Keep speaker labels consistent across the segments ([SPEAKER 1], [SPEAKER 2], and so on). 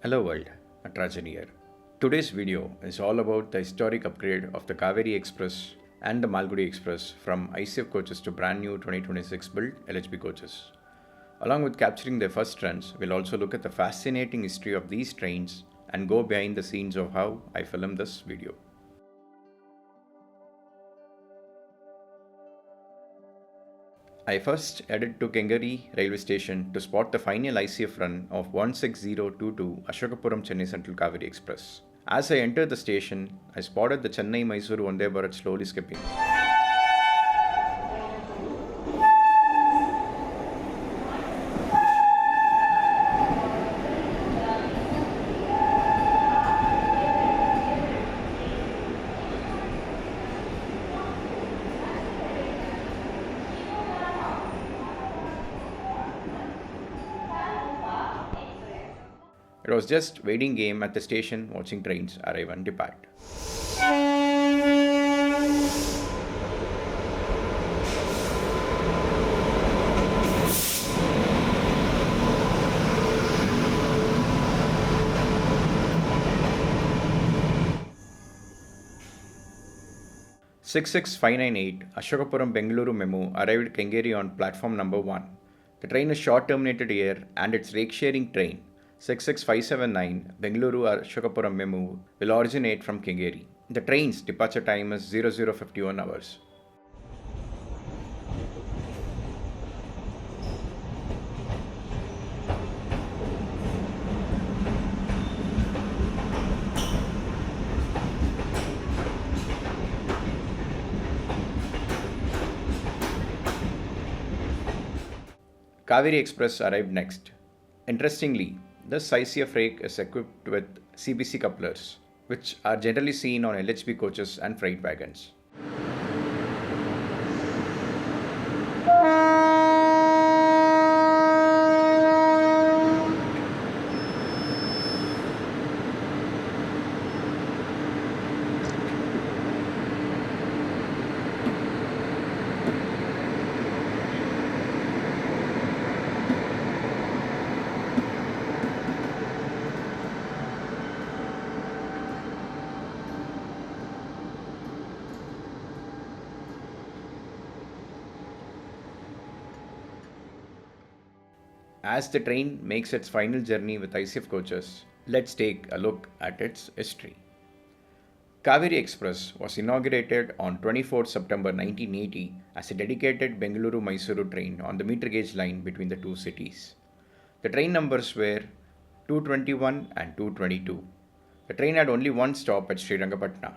[SPEAKER 1] Hello world, Natarajan here. Today's video is all about the historic upgrade of the Kaveri Express and the Malgudi Express from ICF coaches to brand new 2026 built LHB coaches. Along with capturing their first runs, we'll also look at the fascinating history of these trains and go behind the scenes of how I filmed this video. I first headed to Kaveri railway station to spot the final ICF run of 16022 Ashokapuram Chennai Central Kaveri Express. As I entered the station, I spotted the Chennai Mysuru Vande Bharat slowly skipping. It was just waiting game at the station watching trains arrive and depart. 66598 Ashokapuram Bengaluru Memo arrived Kengeri on platform number 1. The train is short terminated here and its rake sharing train 66579 Bengaluru Ashokapuram Memo will originate from Kengeri. The train's departure time is 0051 hours. Kaveri Express arrived next. Interestingly, this ICF rake is equipped with CBC couplers, which are generally seen on LHB coaches and freight wagons. As the train makes its final journey with ICF coaches, let's take a look at its history. Kaveri Express was inaugurated on 24 September 1980 as a dedicated Bengaluru-Mysuru train on the meter gauge line between the two cities. The train numbers were 221 and 222. The train had only one stop at Srirangapatna.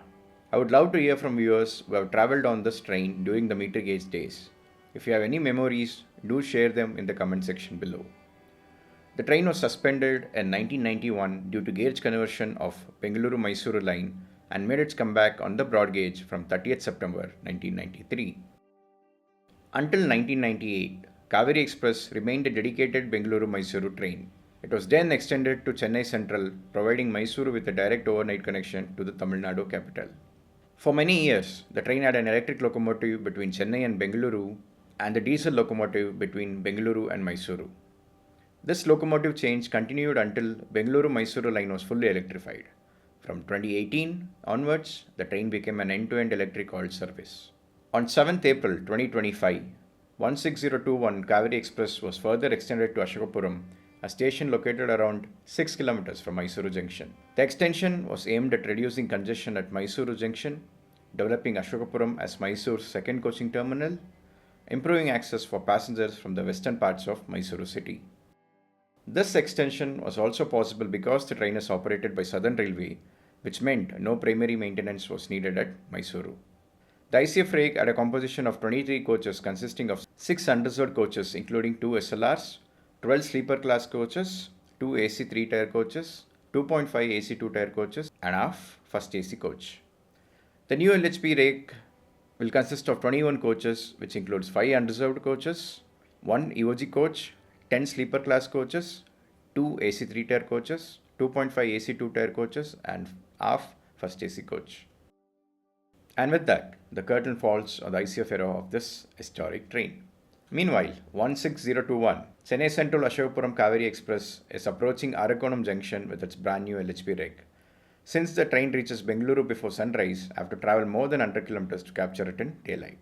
[SPEAKER 1] I would love to hear from viewers who have travelled on this train during the meter gauge days. If you have any memories, do share them in the comment section below. The train was suspended in 1991 due to gauge conversion of Bengaluru-Mysuru line and made its comeback on the broad gauge from 30th September 1993. Until 1998, Kaveri Express remained a dedicated Bengaluru-Mysuru train. It was then extended to Chennai Central, providing Mysuru with a direct overnight connection to the Tamil Nadu capital. For many years, the train had an electric locomotive between Chennai and Bengaluru and the diesel locomotive between Bengaluru and Mysuru. This locomotive change continued until Bengaluru-Mysuru line was fully electrified. From 2018 onwards, the train became an end-to-end electric hauled service. On 7th April 2025, 16021 Kaveri Express was further extended to Ashokapuram, a station located around 6 km from Mysuru Junction. The extension was aimed at reducing congestion at Mysuru Junction, developing Ashokapuram as Mysuru's second coaching terminal, improving access for passengers from the western parts of Mysuru city. This extension was also possible because the train is operated by Southern Railway, which meant no primary maintenance was needed at Mysuru. The ICF rake had a composition of 23 coaches consisting of 6 unreserved coaches including 2 SLRs, 12 sleeper class coaches, 2 AC 3-tier coaches, 2.5 AC 2-tier coaches and half first AC coach. The new LHB rake will consist of 21 coaches, which includes 5 unreserved coaches, 1 EOG coach, 10 sleeper class coaches, 2 AC 3-tier coaches, 2.5 AC 2-tier coaches and half first AC coach. And with that, the curtain falls on the ICF era of this historic train. Meanwhile, 16021 Chennai Central Ashokapuram Kaveri Express is approaching Arakonam Junction with its brand new LHB rake. Since the train reaches Bengaluru before sunrise, I have to travel more than 100 kilometers to capture it in daylight.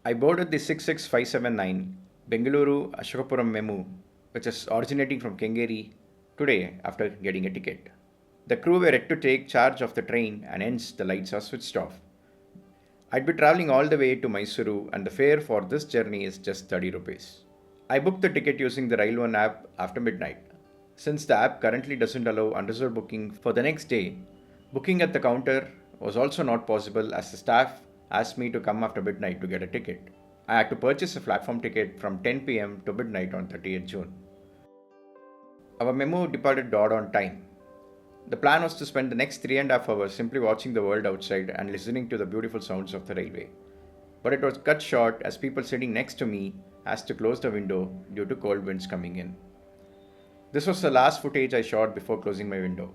[SPEAKER 1] I boarded the 66579 Bengaluru Ashokapuram Memu, which is originating from Kaveri, today after getting a ticket. The crew were yet to take charge of the train and hence the lights are switched off. I'd be travelling all the way to Mysuru and the fare for this journey is just 30 rupees. I booked the ticket using the Rail One app after midnight. Since the app currently doesn't allow unreserved booking for the next day, booking at the counter was also not possible as the staff asked me to come after midnight to get a ticket. I had to purchase a platform ticket from 10 pm to midnight on 30th June. Our memo departed odd on time. The plan was to spend the next 3.5 hours simply watching the world outside and listening to the beautiful sounds of the railway. But it was cut short as people sitting next to me asked to close the window due to cold winds coming in. This was the last footage I shot before closing my window.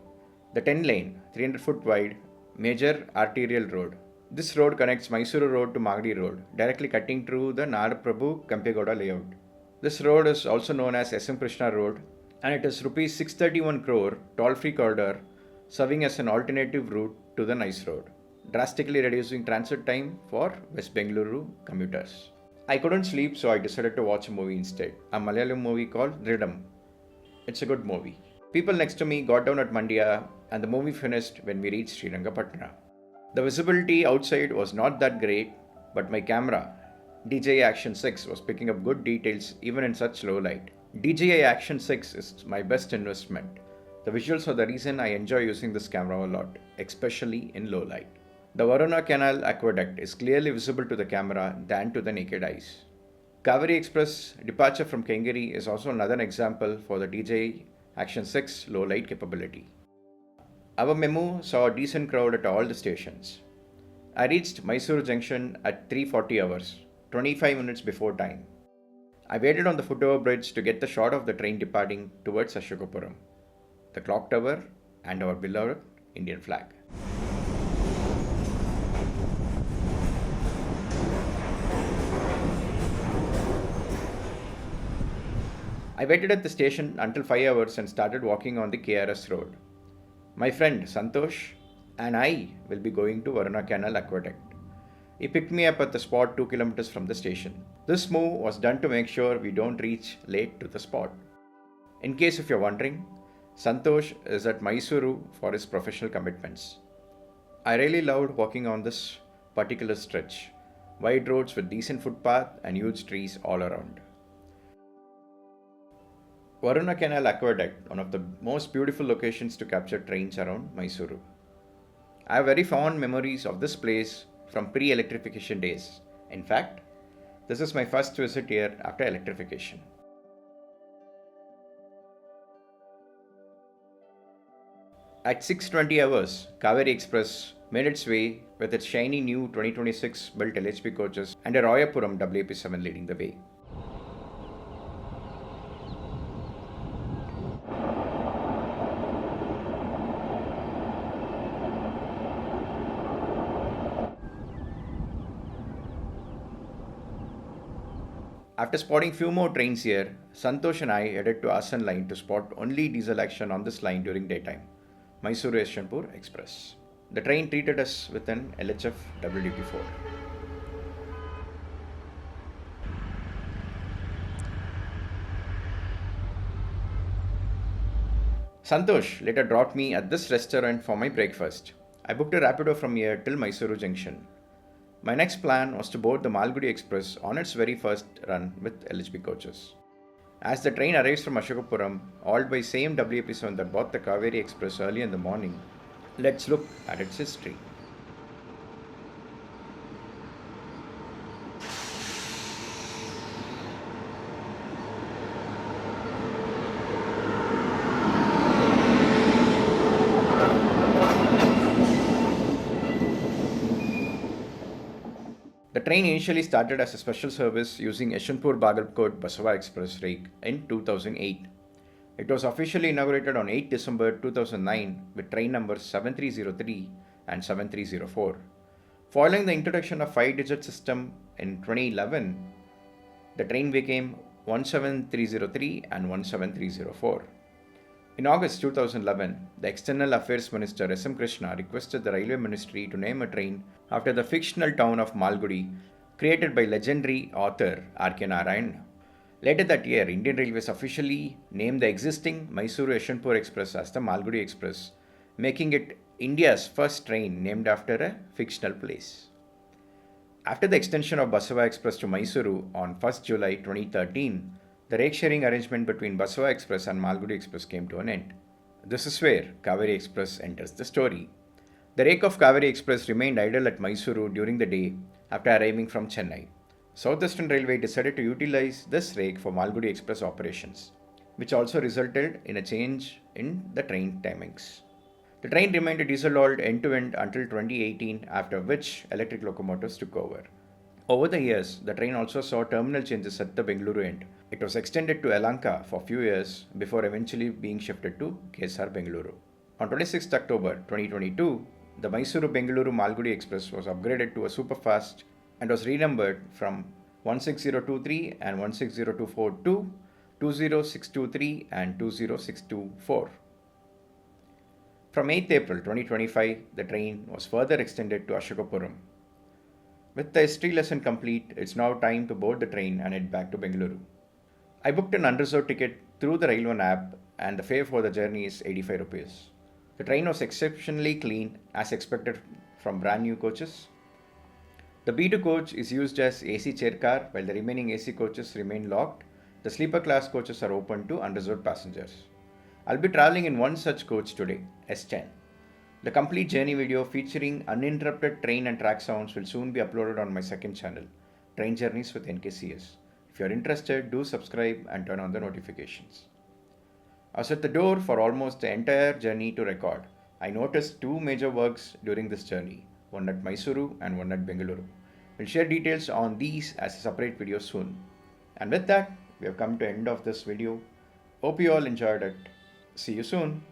[SPEAKER 1] The 10-lane, 300-foot wide, major arterial road. This road connects Mysuru Road to Malgudi Road, directly cutting through the Nadaprabhu Kampegoda layout. This road is also known as SM Krishna Road, and it is Rs 631 crore toll-free corridor serving as an alternative route to the Nice Road, drastically reducing transit time for West Bengaluru commuters. I couldn't sleep, so I decided to watch a movie instead, a Malayalam movie called Ridam. It's a good movie. People next to me got down at Mandya and the movie finished when we reached Srirangapatna. The visibility outside was not that great, but my camera, DJI Action 6, was picking up good details even in such low light. DJI Action 6 is my best investment. The visuals are the reason I enjoy using this camera a lot, especially in low light. The Varuna Canal aqueduct is clearly visible to the camera than to the naked eyes. Kaveri Express departure from Kaveri is also another example for the DJI Action 6 low light capability. Our memo saw a decent crowd at all the stations. I reached Mysuru Junction at 3:40 hours, 25 minutes before time. I waited on the footover bridge to get the shot of the train departing towards Ashokapuram, the clock tower, and our beloved Indian flag. I waited at the station until 5 hours and started walking on the KRS road. My friend Santosh and I will be going to Varuna Canal Aqueduct. He picked me up at the spot 2 kilometers from the station. This move was done to make sure we don't reach late to the spot. In case if you're wondering, Santosh is at Mysuru for his professional commitments. I really loved walking on this particular stretch. Wide roads with decent footpath and huge trees all around. Varuna Canal Aqueduct, one of the most beautiful locations to capture trains around Mysuru. I have very fond memories of this place from pre-electrification days. In fact, this is my first visit here after electrification. At 6:20 hours, Kaveri Express made its way with its shiny new 2026 built LHB coaches and a Royapuram WP7 leading the way. After spotting few more trains here, Santosh and I headed to Asan line to spot only diesel action on this line during daytime, Mysuru Yeshwanthpur Express. The train treated us with an LHF WDP4. Santosh later dropped me at this restaurant for my breakfast. I booked a Rapido from here till Mysuru Junction. My next plan was to board the Malgudi Express on its very first run with LHB coaches. As the train arrives from Ashokapuram, hauled by same WP7 that bought the Kaveri Express early in the morning, let's look at its history. The train initially started as a special service using Yeshwanthpur Bagalkot Basava Express rake in 2008. It was officially inaugurated on 8 December 2009 with train number 7303 and 7304. Following the introduction of 5-digit system in 2011, the train became 17303 and 17304. In August 2011, the External Affairs Minister S.M. Krishna requested the Railway Ministry to name a train after the fictional town of Malgudi, created by legendary author R.K. Narayan. Later that year, Indian Railways officially named the existing Mysuru Yeshwanthpur Express as the Malgudi Express, making it India's first train named after a fictional place. After the extension of Basava Express to Mysuru on 1st July 2013, the rake sharing arrangement between Basava Express and Malgudi Express came to an end. This is where Kaveri Express enters the story. The rake of Kaveri Express remained idle at Mysuru during the day after arriving from Chennai. Southeastern Railway decided to utilize this rake for Malgudi Express operations, which also resulted in a change in the train timings. The train remained diesel-oiled end-to-end until 2018, after which electric locomotives took over. Over the years, the train also saw terminal changes at the Bengaluru end. It was extended to Yelahanka for a few years before eventually being shifted to KSR Bengaluru. On 26 October 2022, the Mysuru-Bengaluru Malgudi Express was upgraded to a superfast and was renumbered from 16023 and 16024 to 20623 and 20624. From 8th April 2025, the train was further extended to Ashokapuram. With the history lesson complete, it's now time to board the train and head back to Bengaluru. I booked an unreserved ticket through the Railway app, and the fare for the journey is 85 rupees. The train was exceptionally clean as expected from brand new coaches. The B2 coach is used as AC chair car, while the remaining AC coaches remain locked. The sleeper class coaches are open to unreserved passengers. I'll be traveling in one such coach today, S10. The complete journey video featuring uninterrupted train and track sounds will soon be uploaded on my second channel, Train Journeys with NKCS. If you are interested, do subscribe and turn on the notifications. I was at the door for almost the entire journey to record. I noticed two major works during this journey, one at Mysuru and one at Bengaluru. We'll share details on these as a separate video soon. And with that, we have come to the end of this video. Hope you all enjoyed it. See you soon.